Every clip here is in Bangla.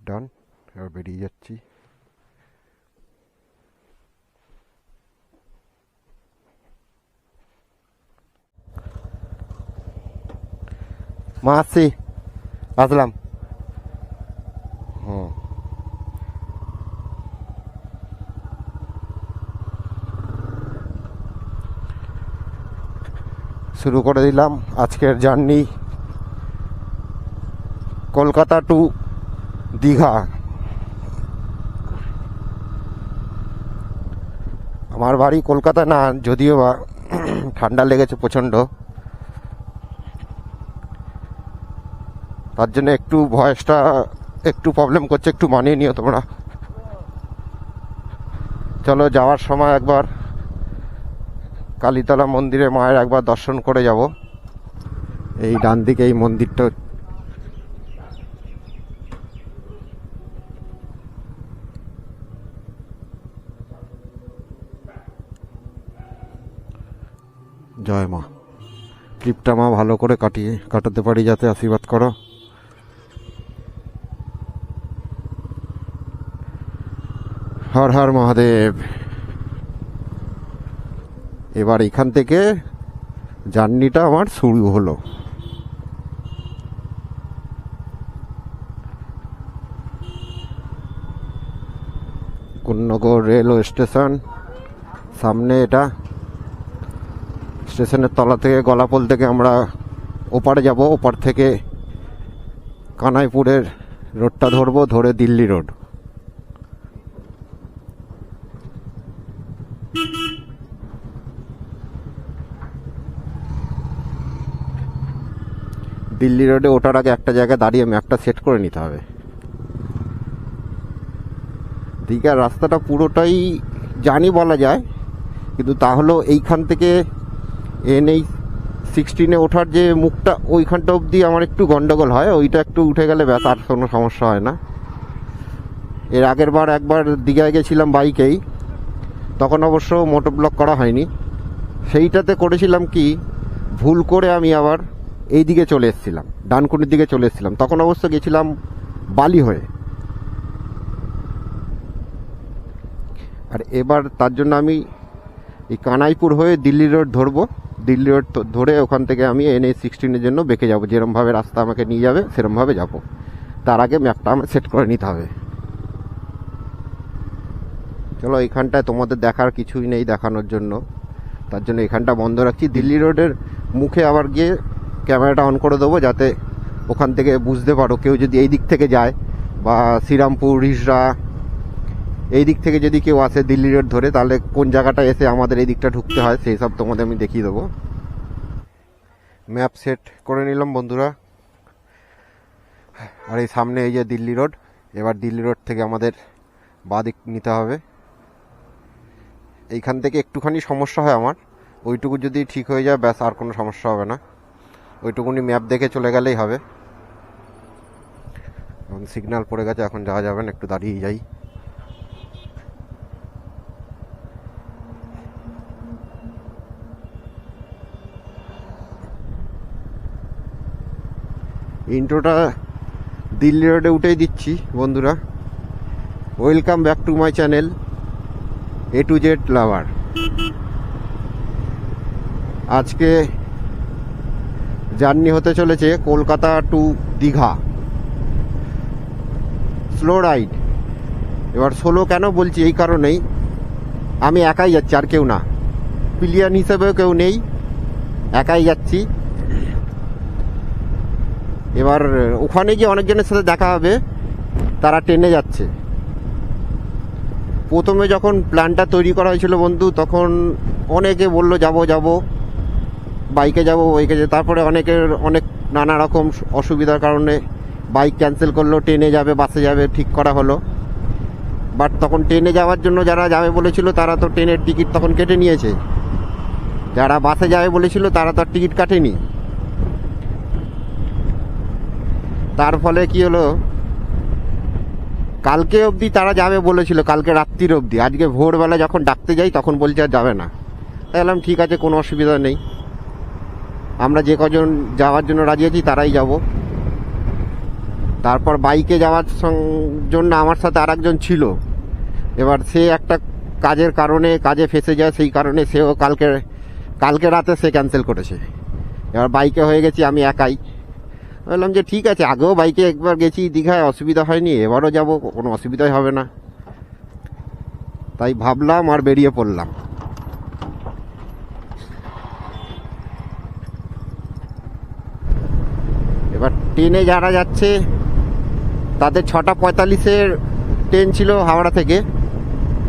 ডান, এবার বেরিয়ে যাচ্ছি। মা আসছি, আসলাম। হুম, শুরু করে দিলাম আজকের জার্নি কলকাতা টু দীঘা। আমার বাড়ি কলকাতা না, যদিও বা ঠান্ডা লেগেছে প্রচণ্ড, তার জন্য একটু ভয়েসটা একটু প্রবলেম করছে, একটু মানিয়ে নিও তোমরা। চলো যাওয়ার সময় একবার কালীতলা মন্দিরে মায়ের একবার দর্শন করে যাব। এই ডান দিকে এই মন্দিরটা, জয় মা। ট্রিপটা মা ভালো করে কাটাতে পারি, যাতে আশীর্বাদ করো। হর হর মহাদেব। এবার এখান থেকে জার্নিটা আমার শুরু হলো। কোন্নগর রেলওয়ে স্টেশন সামনে। এটা স্টেশনের তলা থেকে গলাপোল থেকে আমরা ওপারে যাব, ওপার থেকে কানাইপুরের রোডটা ধরবো, ধরে দিল্লি রোড। দিল্লি রোডে ওঠার আগে একটা জায়গায় দাঁড়িয়ে ম্যাপটা সেট করে নিতে হবে। দীঘার রাস্তাটা পুরোটাই জানি বলা যায়, কিন্তু তাহলেও এইখান থেকে NH-16 ওঠার যে মুখটা, ওইখানটা অবধি আমার একটু গন্ডগোল হয়। ওইটা একটু উঠে গেলে ব্যাস, আর কোনো সমস্যা হয় না। এর আগের বার একবার দীঘায় গেছিলাম বাইকেই, তখন অবশ্য মোটর ব্লক করা হয়নি। সেইটাতে করেছিলাম কি, ভুল করে আমি আবার এই দিকে চলে এসেছিলাম, ডানকুনির দিকে চলে এসেছিলাম। তখন অবশ্য গেছিলাম বালি হয়ে। আর এবার তার জন্য আমি এই কানাইপুর হয়ে দিল্লি রোড ধরবো। দিল্লি রোড ধরে ওখান থেকে আমি NH-16 জন্য বেঁকে যাব। যেরমভাবে রাস্তা আমাকে নিয়ে যাবে সেরমভাবে যাব। তার আগে ম্যাপটা আমার সেট করে নিতে হবে। চলো, এইখানটায় তোমাদের দেখার কিছুই নেই দেখানোর জন্য, তার জন্য এখানটা বন্ধ রাখছি। দিল্লি রোডের মুখে আবার গিয়ে ক্যামেরাটা অন করে দেবো, যাতে ওখান থেকে বুঝতে পারো কেউ যদি এই দিক থেকে যায়, বা শ্রীরামপুর, রিসরা এই দিক থেকে যদি কেউ আসে দিল্লি রোড ধরে, তাহলে কোন জায়গাটা এসে আমাদের এই দিকটা ঢুকতে হয় সেই সব তোমাদের আমি দেখিয়ে দেবো। ম্যাপ সেট করে নিলাম বন্ধুরা। আর এই সামনে এই যে দিল্লি রোড। এবার দিল্লি রোড থেকে আমাদের বাঁ দিক নিতে হবে। এইখান থেকে একটুখানি সমস্যা হয় আমার, ওইটুকু যদি ঠিক হয়ে যায় ব্যাস, আর কোনো সমস্যা হবে না। ওইটুকুনি ম্যাপ দেখে চলে গেলেই হবে। এখন সিগন্যাল পড়ে গেছে, এখন যাওয়া যাবে না, একটু দাঁড়িয়ে যাই। ইন্ট্রোটা দিল্লি রোডে উঠেই দিচ্ছি বন্ধুরা। Welcome back to my channel A to Z lover. আজকে জার্নি হতে চলেছে Kolkata to Digha, slow ride. এবার সোলো কেন বলছি, এই কারণেই, আমি একাই যাচ্ছি, আর কেউ না। পিলিয়ান হিসেবেও কেউ নেই, একাই যাচ্ছি। এবার ওখানে গিয়ে অনেকজনের সাথে দেখা হবে, তারা ট্রেনে যাচ্ছে। প্রথমে যখন প্ল্যানটা তৈরি করা হয়েছিল বন্ধু, তখন অনেকে বলল যাব বাইকে যাব, তারপরে অনেকের অনেক নানা রকম অসুবিধার কারণে বাইক ক্যান্সেল করলো, ট্রেনে যাবে, বাসে যাবে ঠিক করা হলো। বাট তখন ট্রেনে যাওয়ার জন্য যারা যাবে বলেছিল তারা তো ট্রেনের টিকিট তখন কেটে নিয়েছে। যারা বাসে যাবে বলেছিল তারা তো আর টিকিট কাটেনি। তার ফলে কি হলো, কালকে অবধি তারা যাবে বলেছিল, কালকে রাত্রির অবধি। আজকে ভোরবেলা যখন ডাকতে যাই তখন বলছে আর যাবে না। তাই বললাম ঠিক আছে, কোনো অসুবিধা নেই, আমরা যে কজন যাওয়ার জন্য রাজি আছি তারাই যাব। তারপর বাইকে যাওয়ার জন্য আমার সাথে আর একজন ছিল। এবার সে একটা কাজের কারণে কাজে ফেঁসে যায়, সেই কারণে সেও কালকে রাতে সে ক্যান্সেল করেছে। এবার বাইকে হয়ে গেছি আমি একাই। বললাম যে ঠিক আছে, আগেও বাইকে একবার গেছি দীঘায়, অসুবিধা হয়নি, এবারও যাব, কোনো অসুবিধাই হবে না। তাই ভাবলাম আর বেরিয়ে পড়লাম। এবার ট্রেনে যারা যাচ্ছে তাদের 6:45-এর ট্রেন ছিল হাওড়া থেকে,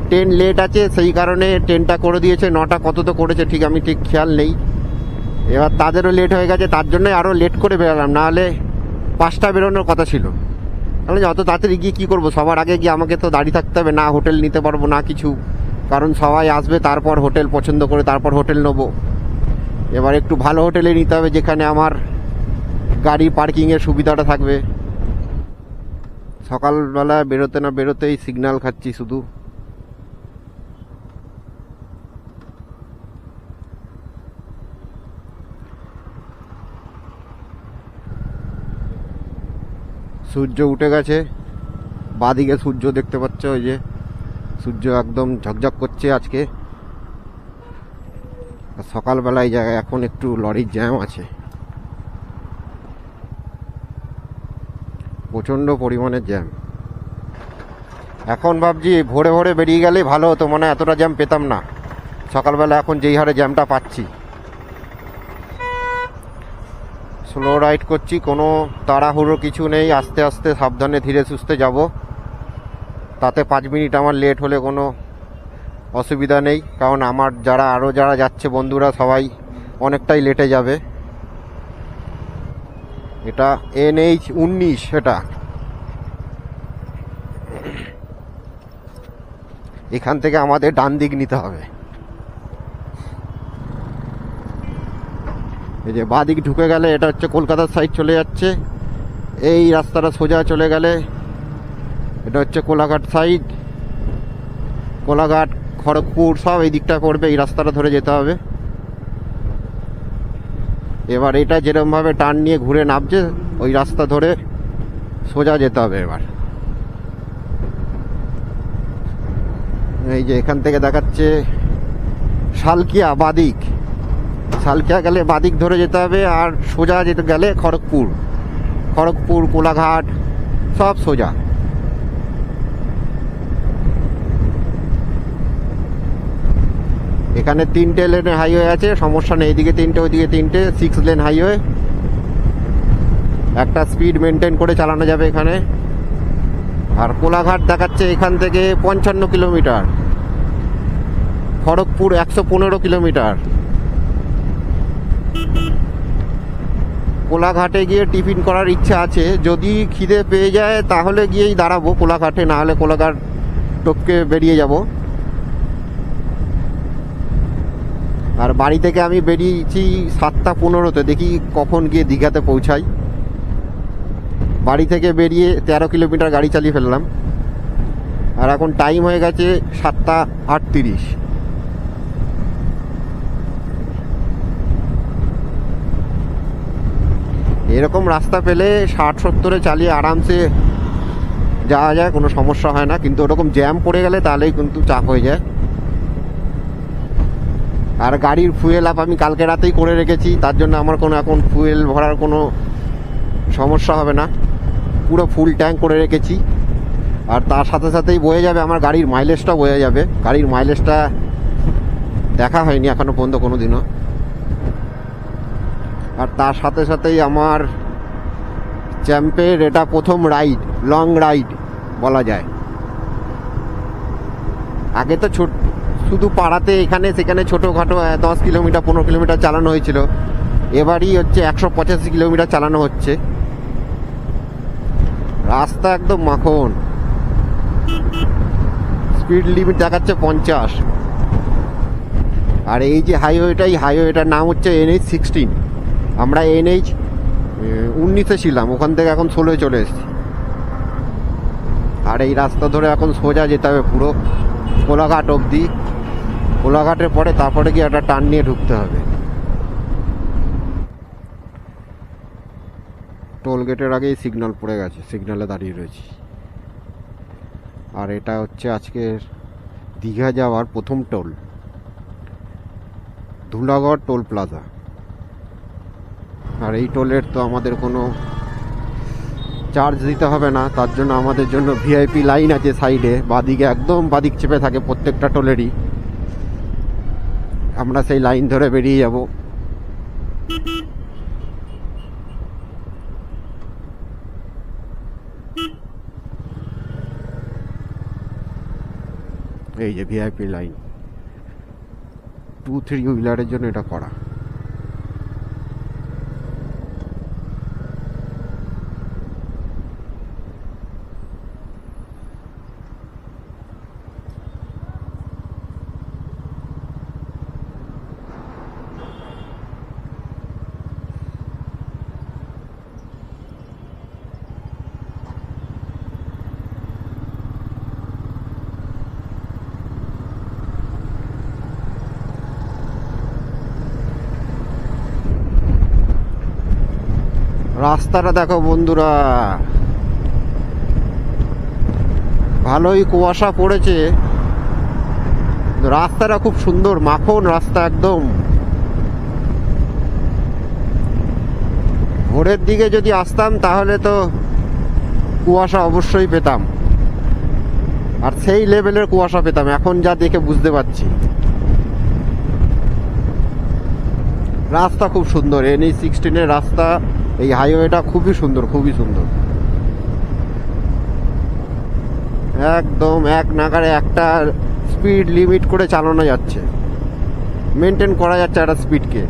ট্রেন লেট আছে, সেই কারণে ট্রেনটা করে দিয়েছে 9টা কত তো করেছে আমি ঠিক খেয়াল নেই। এবার তাদেরও লেট হয়ে গেছে, তার জন্যই আরও লেট করে বেরোলাম, নাহলে 5টা বেরোনোর কথা ছিল। তাহলে অত তাড়াতাড়ি গিয়ে কী করবো, সবার আগে গিয়ে আমাকে তো দাঁড়িয়ে থাকতে হবে, না হোটেল নিতে পারবো না কিছু, কারণ সবাই আসবে, তারপর হোটেল পছন্দ করে তারপর হোটেল নেবো। এবার একটু ভালো হোটেলে নিতে হবে যেখানে আমার গাড়ি পার্কিংয়ের সুবিধাটা থাকবে। সকালবেলা বেরোতে না বেরোতেই সিগন্যাল খাচ্ছি শুধু। সূর্য উঠে গেছে, বাদিকে সূর্য দেখতে পাচ্ছ, ওই যে সূর্য একদম ঝকঝক করছে আজকে। সকালবেলা এই জায়গায় এখন একটু লরির জ্যাম আছে, প্রচণ্ড পরিমাণে জ্যাম। এখন ভাবছি ভোরে ভোরে বেরিয়ে গেলেই ভালো হতো, মানে এতটা জ্যাম পেতাম না সকালবেলা, এখন যেই হারে জ্যামটা পাচ্ছি। স্লো রাইড করছি, কোনো তাড়াহুড়ো কিছু নেই, আস্তে আস্তে সাবধানে ধীরে সুস্থে যাব। তাতে 5 মিনিট আমার লেট হলে কোনো অসুবিধা নেই, কারণ আমার যারা যাচ্ছে বন্ধুরা সবাই অনেকটাই লেটে যাবে। এটা NH-19, এটা এখান থেকে আমাদের ডান দিক নিতে হবে। এই যে বাঁ দিক ঢুকে গেলে এটা হচ্ছে কলকাতার সাইড চলে যাচ্ছে, এই রাস্তাটা সোজা চলে গেলে এটা হচ্ছে কোলাঘাট সাইড, কোলাঘাট খড়গপুর সব এই দিকটা পড়বে, এই রাস্তাটা ধরে যেতে হবে। এবার এটা যেরকমভাবে টার্ন নিয়ে ঘুরে নামছে ওই রাস্তা ধরে সোজা যেতে হবে। এবার এই যে এখান থেকে দেখাচ্ছে শালকিয়া, বাদিক শালকিয়া গেলে বাদিক ধরে যেতে হবে, আর সোজা যেতে গেলে খড়গপুর কোলাঘাট সব সোজা। এখানে 3টে লেনের হাইওয়ে আছে, সমস্যা নেই, এদিকে 3টে ওইদিকে 3টে, 6 লেন হাইওয়ে। একটা স্পিড মেনটেন করে চালানো যাবে এখানে। আর কোলাঘাট দেখাচ্ছে এখান থেকে 55 কিলোমিটার, খড়গপুর 115 কিলোমিটার। কোলাঘাটে গিয়ে টিফিন করার ইচ্ছা আছে, যদি খিদে পেয়ে যায় তাহলে গিয়েই দাঁড়াবো কোলাঘাটে, না হলে কোলাঘাট টপকে বেরিয়ে যাব। আর বাড়ি থেকে আমি বেরিয়েছি 7টা 15-তে, দেখি কখন গিয়ে দীঘাতে পৌঁছাই। বাড়ি থেকে বেরিয়ে 13 কিলোমিটার গাড়ি চালিয়ে ফেললাম, আর এখন টাইম হয়ে গেছে 7টা 38। এরকম রাস্তা পেলে 60-70-এ চালিয়ে আরামসে যাওয়া যায়, কোনো সমস্যা হয় না, কিন্তু ওরকম জ্যাম পড়ে গেলে তাহলেই কিন্তু চাপ হয়ে যায়। আর গাড়ির ফুয়েল আপ আমি কালকে রাতেই করে রেখেছি, তার জন্য আমার কোনো এখন ফুয়েল ভরার কোনো সমস্যা হবে না, পুরো ফুল ট্যাঙ্ক করে রেখেছি। আর তার সাথে সাথেই বয়ে যাবে আমার গাড়ির মাইলেজটাও বয়ে যাবে। গাড়ির মাইলেজটা দেখা হয়নি এখনো পর্যন্ত কোনো দিনও। আর তার সাথে সাথেই আমার চ্যাম্পের এটা প্রথম রাইড, লং রাইড বলা যায়। আগে তো শুধু পাড়াতে এখানে সেখানে ছোটোখাটো 10 কিলোমিটার 15 কিলোমিটার চালানো হয়েছিল, এবারই হচ্ছে 185 কিলোমিটার চালানো হচ্ছে। রাস্তা একদম মাখন, স্পিড লিমিট দেখাচ্ছে 50। আর এই যে হাইওয়েটার নাম হচ্ছে NH-16। আমরা NH-19-এ ছিলাম, ওখান থেকে এখন 16-এ চলে এসেছি। আর এই রাস্তা ধরে এখন সোজা যেতে হবে পুরো কোলাঘাট অবধি, কোলাঘাটের পরে তারপরে গিয়ে একটা টার্ন নিয়ে ঢুকতে হবে। টোল গেটের আগেই সিগন্যাল পড়ে গেছে, সিগন্যালে দাঁড়িয়ে রয়েছি। আর এটা হচ্ছে আজকের দীঘা যাওয়ার প্রথম টোল, ধুলাগড় টোল প্লাজা। আর এই টোলের তো আমাদের কোনো চার্জ দিতে হবে না, তার জন্য আমাদের জন্য ভিআইপি লাইন আছে সাইডে, বাদিকে একদম বাদিক চেপে থাকে প্রত্যেকটা টোলেরই। আমরা সেই লাইন ধরে বেরিয়ে যাব। এই যে ভিআইপি লাইন, 2-3 হুইলারের জন্য এটা করা। রাস্তাটা দেখো বন্ধুরা, ভালোই কুয়াশা পড়েছে, রাস্তাটা খুব সুন্দর, মাখন রাস্তা একদম। ভোরের দিকে যদি আসতাম তাহলে তো কুয়াশা অবশ্যই পেতাম, আর সেই লেভেলের কুয়াশা পেতাম। এখন যা দেখে বুঝতে পারছি রাস্তা খুব সুন্দর, NH-16 রাস্তা, এই হাইওয়েটা খুবই সুন্দর, খুবই সুন্দর। একদম এক নাগারে একটা স্পিড লিমিট করে চালানো যাচ্ছে, মেনটেন করা যাচ্ছে একটা স্পিডকে,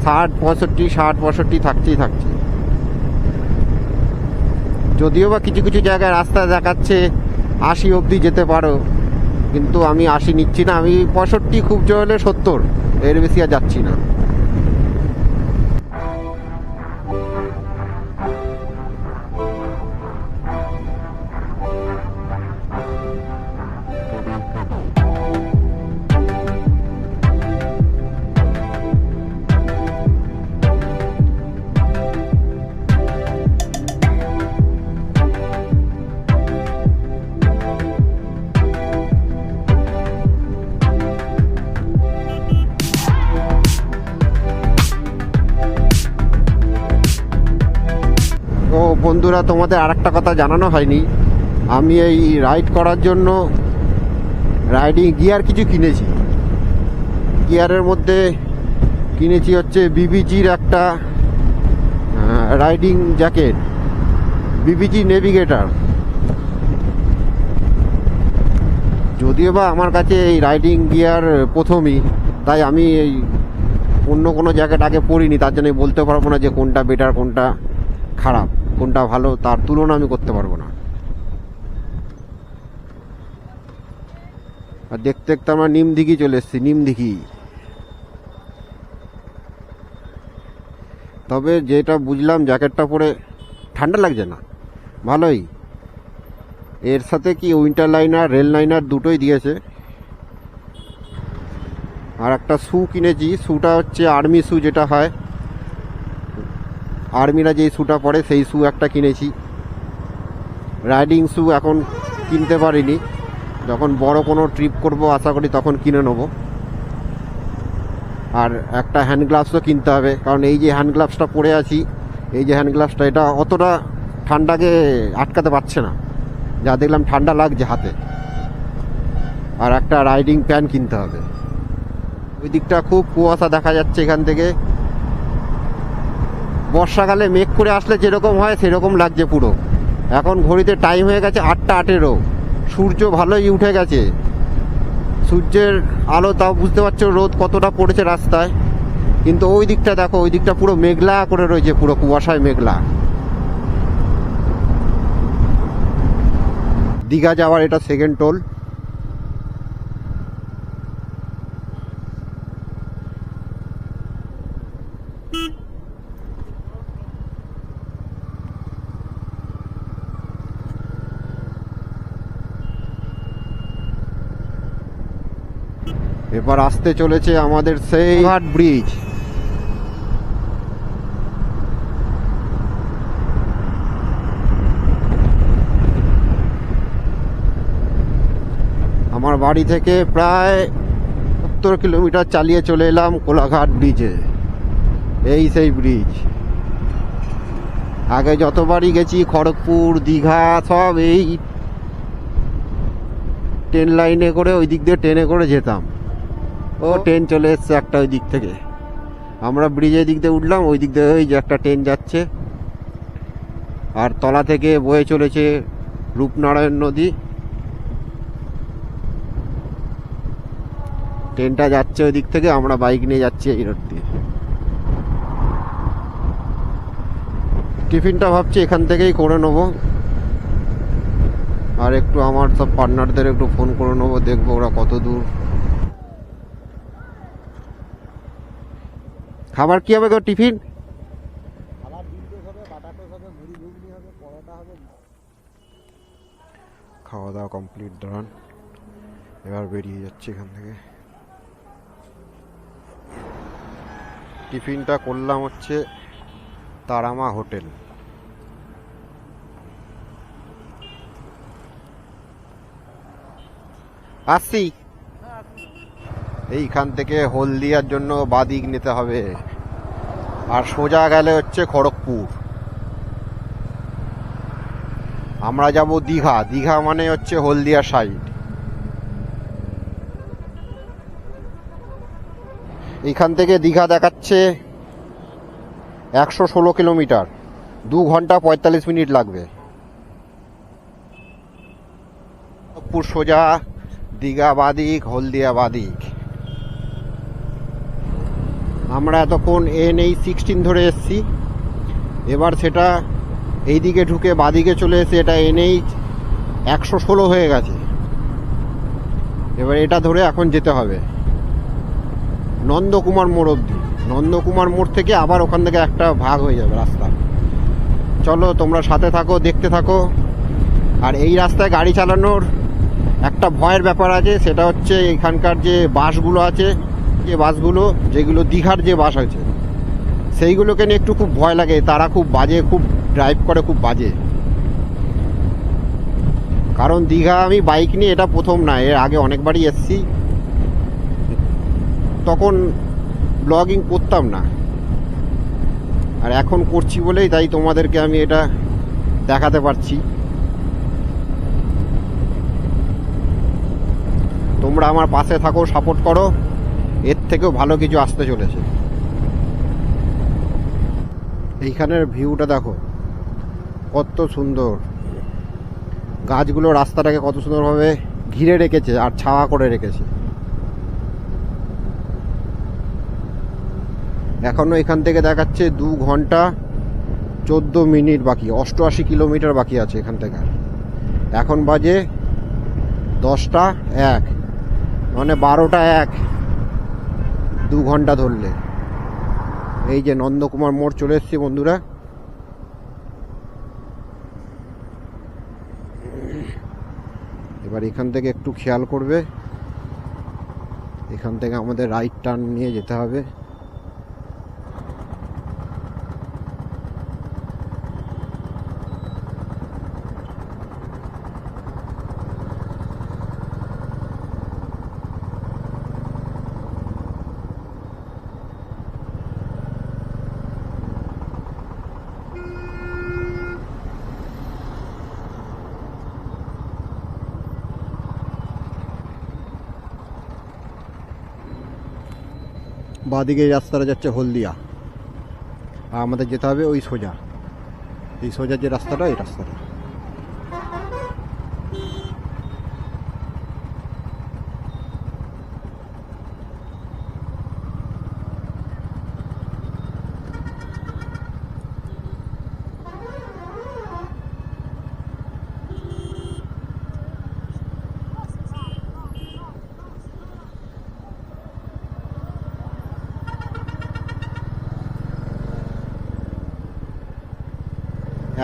60-65 থাকছেই থাকছে। যদিও বা কিছু কিছু জায়গায় রাস্তা দেখাচ্ছে 80 অবধি যেতে পারো, কিন্তু আমি 80 নিচ্ছি না, আমি 65, খুব জোর হলে 70, এর বেশি আর যাচ্ছি না। বন্ধুরা, তোমাদের আরেকটা কথা জানানো হয়নি, আমি এই রাইড করার জন্য রাইডিং গিয়ার কিছু কিনেছি। গিয়ারের মধ্যে কিনেছি হচ্ছে বিবিজির একটা রাইডিং জ্যাকেট, বিবিজি নেভিগেটর। যদিও বা আমার কাছে এই রাইডিং গিয়ার প্রথমই, তাই আমি এই অন্য কোনো জ্যাকেট আগে পরিনি, তার জন্য বলতে পারবো না যে কোনটা বেটার, কোনটা খারাপ, কোনটা ভালো, তার তুলনা আমি করতে পারবো না। আর দেখতে দেখতে আমরা নিমদিঘি চলে এসেছি, নিমদিঘি। তবে যেটা বুঝলাম, জ্যাকেটটা পরে ঠান্ডা লাগছে না, ভালোই। এর সাথে কি উইন্টার লাইনার, রেল লাইনার দুটোই দিয়েছে। আর একটা শু কিনেছি, শুটা হচ্ছে আর্মি শু, যেটা হয় আর্মিরা যেই শুটা পরে সেই শু একটা কিনেছি। রাইডিং শু এখন কিনতে পারিনি, যখন বড় কোনো ট্রিপ করব আশা করি তখন কিনে নেব। আর একটা হ্যান্ড গ্লাভসও কিনতে হবে, কারণ এই যে হ্যান্ড গ্লাভসটা পরে আছি, এই যে হ্যান্ড গ্লাভসটা, এটা অতটা ঠান্ডাকে আটকাতে পারছে না, যা দেখলাম ঠান্ডা লাগছে হাতে। আর একটা রাইডিং প্যান্ট কিনতে হবে। ওই দিকটা খুব কুয়াশা দেখা যাচ্ছে এখান থেকে, বর্ষাকালে মেঘ করে আসলে যেরকম হয় সেরকম লাগছে পুরো। এখন ঘড়িতে টাইম হয়ে গেছে 8টা 18, সূর্য ভালোই উঠে গেছে, সূর্যের আলো তাও বুঝতে পারছো রোদ কতটা পড়েছে রাস্তায়। কিন্তু ওই দিকটা দেখো, ওই দিকটা পুরো মেঘলা করে রয়েছে, পুরো কুয়াশায় মেঘলা। দীঘা যাওয়ার এটা সেকেন্ড টোল। এবার আসতে চলেছে আমাদের সেই ঘাট ব্রিজ। আমার বাড়ি থেকে প্রায় 70 কিলোমিটার চালিয়ে চলে এলাম কোলাঘাট ব্রিজে। এই সেই ব্রিজ। আগে যতবারই গেছি খড়গপুর, দীঘা, সব এই ট্রেন লাইনে করে ওই দিক দিয়ে ট্রেনে করে যেতাম। ও ট্রেন চলে এসছে একটা ওই দিক থেকে। আমরা ব্রিজের দিক দিয়ে উঠলাম, ওই দিক দিয়ে ওই যে একটা ট্রেন যাচ্ছে। আর তলা থেকে বয়ে চলেছে রূপনারায়ণ নদী। ট্রেনটা যাচ্ছে ওই দিক থেকে, আমরা বাইক নিয়ে যাচ্ছি এই রোড দিয়ে। টিফিনটা ভাবছি এখান থেকেই করে নেবো। আর একটু আমার সব পার্টনারদের একটু ফোন করে নেবো, দেখবো ওরা কত দূর। খাবার কি হবে গো? টিফিন খাওয়া দাওয়া কমপ্লিট ডান। এবার বেরিয়ে যাচ্ছি এখান থেকে। টিফিনটা করলাম হচ্ছে তারামা হোটেল। আসছি। এইখান থেকে হলদিয়ার জন্য বাদিক নিতে হবে, আর সোজা গেলে হচ্ছে খড়গপুর। আমরা যাব দীঘা। দীঘা মানে হচ্ছে হলদিয়ার সাইড। এইখান থেকে দীঘা দেখাচ্ছে 116 কিলোমিটার, 2 ঘন্টা 45 মিনিট লাগবে। খড়গপুর সোজা, দীঘা বাদিক, হলদিয়া বাদিক। আমরা এতক্ষণ NH-16 ধরে এসছি, এবার সেটা এইদিকে ঢুকে বাদিকে চলে এসে এটা NH-116 হয়ে গেছে। এবার এটা ধরে এখন যেতে হবে নন্দকুমার মোড় অবধি। নন্দকুমার মোড় থেকে আবার ওখান থেকে একটা ভাগ হয়ে যাবে রাস্তা। চলো তোমরা সাথে থাকো, দেখতে থাকো। আর এই রাস্তায় গাড়ি চালানোর একটা ভয়ের ব্যাপার আছে, সেটা হচ্ছে এখানকার যে বাসগুলো আছে, যে বাসগুলো যেগুলো দীঘার যে বাস আছে, সেইগুলোকে নিয়ে একটু খুব ভয় লাগে। তারা খুব বাজে, খুব ড্রাইভ করে খুব বাজে। কারণ দীঘা আমি বাইক নিয়ে এটা প্রথম না, এর আগে অনেকবারই এসছি। তখন ব্লগিং করতাম না, আর এখন করছি বলেই তাই তোমাদেরকে আমি এটা দেখাতে পারছি। তোমরা আমার পাশে থাকো, সাপোর্ট করো। এর থেকেও ভালো কিছু আসতে চলেছে। এইখানের ভিউটা দেখো কত সুন্দর। গাছগুলো রাস্তাটাকে কত সুন্দরভাবে ঘিরে রেখেছে আর ছাওয়া করে রেখেছে। এখনো এখান থেকে দেখাচ্ছে 2 ঘন্টা 14 মিনিট বাকি, 88 কিলোমিটার বাকি আছে এখান থেকে। এখন বাজে 10টা 1, মানে 12টা 1, 2 ঘন্টা ধরলে। এই যে নন্দকুমার মোড় চলে এসেছি বন্ধুরা। এবার এখান থেকে একটু খেয়াল করবে, এখান থেকে আমাদের রাইট টার্ন নিয়ে যেতে হবে। বাঁদিকে এই রাস্তাটা যাচ্ছে হলদিয়া, আর আমাদের যেতে হবে ওই সোজা, এই সোজা যে রাস্তাটা, এই রাস্তাটা।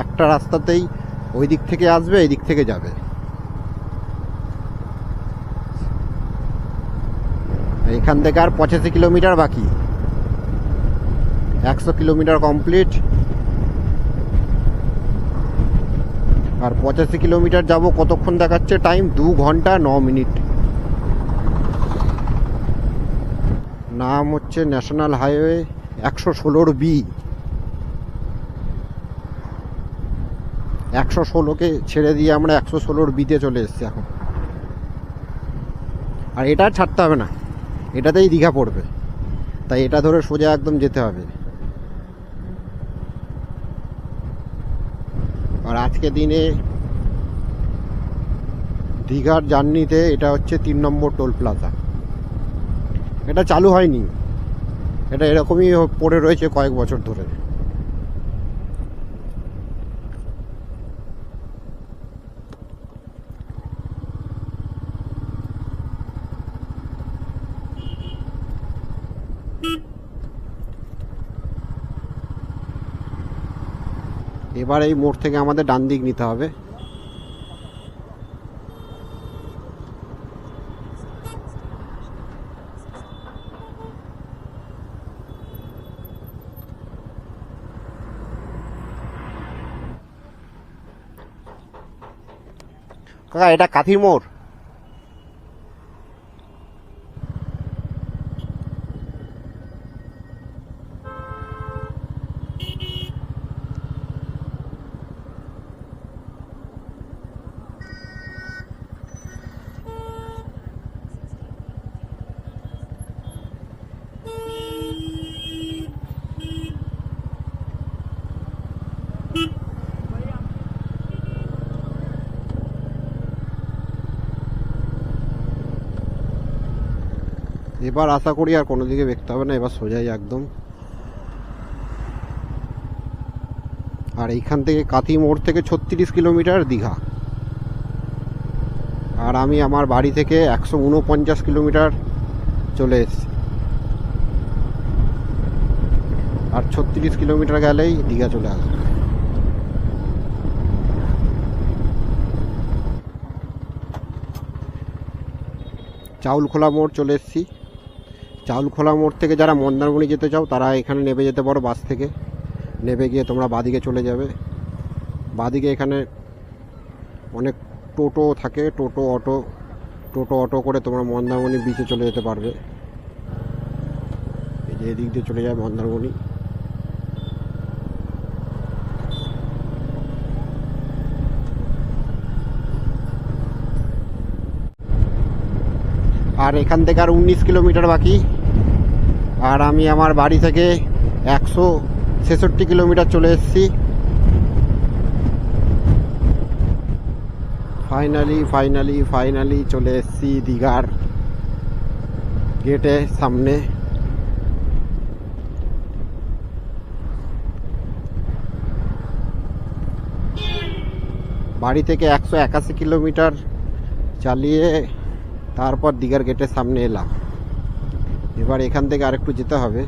একটা রাস্তাতেই ওই দিক থেকে আসবে, এই দিক থেকে যাবে। এখান থেকে আর 85 কিলোমিটার বাকি, 100 কিলোমিটার কমপ্লিট। আর 85 কিলোমিটার যাব, কতক্ষণ দেখাচ্ছে টাইম? 2 ঘন্টা 9 মিনিট। নাম হচ্ছে ন্যাশনাল হাইওয়ে 116B। 116কে ছেড়ে দিয়ে আমরা 116B-তে চলে এসেছি এখন। আর এটা ছাড়তে হবে না, এটাতেই দীঘা পড়বে, তাই এটা ধরে সোজা একদম যেতে হবে। আর আজকে দিনে দীঘার জার্নিতে এটা হচ্ছে 3 নম্বর টোল প্লাজা। এটা চালু হয়নি, এটা এরকমই পড়ে রয়েছে কয়েক বছর ধরে। এবার এই মোড় থেকে আমাদের ডান দিক নিতে হবে। কাকা এটা কাথি মোড়। এবার আশা করি আর কোনো দিকে দেখতে হবে না, এবার সোজাই একদম। আর এইখান থেকে কাথি মোড় থেকে 36 কিলোমিটার দীঘা। আর আমি আমার বাড়ি থেকে 149 কিলোমিটার চলে এসেছি। আর 36 কিলোমিটার গেলেই দীঘা চলে আসবে। চাউলখোলা মোড় চলে এসেছি। চাউলখোলা মোড় থেকে যারা মন্দারমণি যেতে চাও তারা এখানে নেমে যেতে পারো বাস থেকে। নেমে গিয়ে তোমরা বাদিকে চলে যাবে। বাদিকে এখানে অনেক টোটো থাকে, টোটো অটো করে তোমরা মন্দারমণি বিচে চলে যেতে পারবে। এই যে এদিক দিয়ে চলে যায় মন্দারমণি। আর এখান থেকে আর 19 কিলোমিটার বাকি। আর আমি আমার বাড়ি থেকে 166 কিলোমিটার চলে এসেছি। ফাইনালি চলে এসেছি দীঘার গেটে সামনে। বাড়ি থেকে 181 কিলোমিটার চালিয়ে তারপর দীঘার গেটের সামনে এলাম। এবার এখান থেকে আরেকটু যেতে হবে।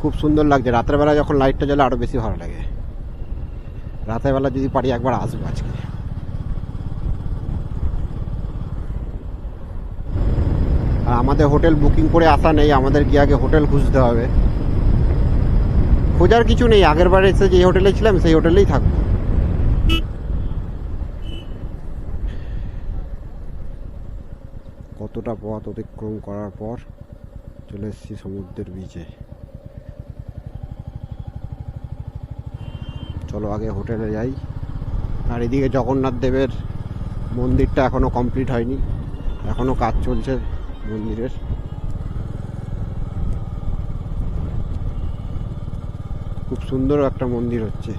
খুব সুন্দর লাগছে, রাতের বেলা যখন লাইটটা জ্বলে আরো বেশি ভালো লাগে। রাতের বেলা যদি পারি একবার আসবো আজকে। আর আমাদের হোটেল বুকিং করে আসা নেই, আমাদের গিয়ে আগে হোটেল খুঁজতে হবে। খোঁজার কিছু নেই, আগের বার এসে যে হোটেলে ছিলাম সেই হোটেলেই থাকবো। কতটা পথ অতিক্রম করার পর চলে এসেছি সমুদ্রের বিচে। চলো আগে হোটেলে যাই। আর এদিকে জগন্নাথ দেবের মন্দিরটা এখনো কমপ্লিট হয়নি, এখনো কাজ চলছে মন্দিরের। খুব সুন্দর একটা মন্দির হচ্ছে।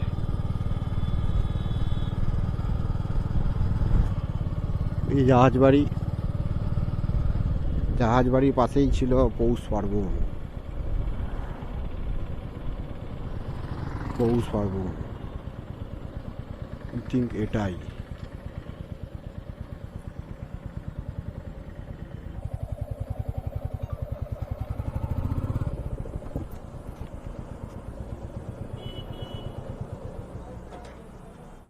এই জাহাজবাড়ির পাশেই ছিল পৌষ পার্বণ। আই থিঙ্ক এটাই।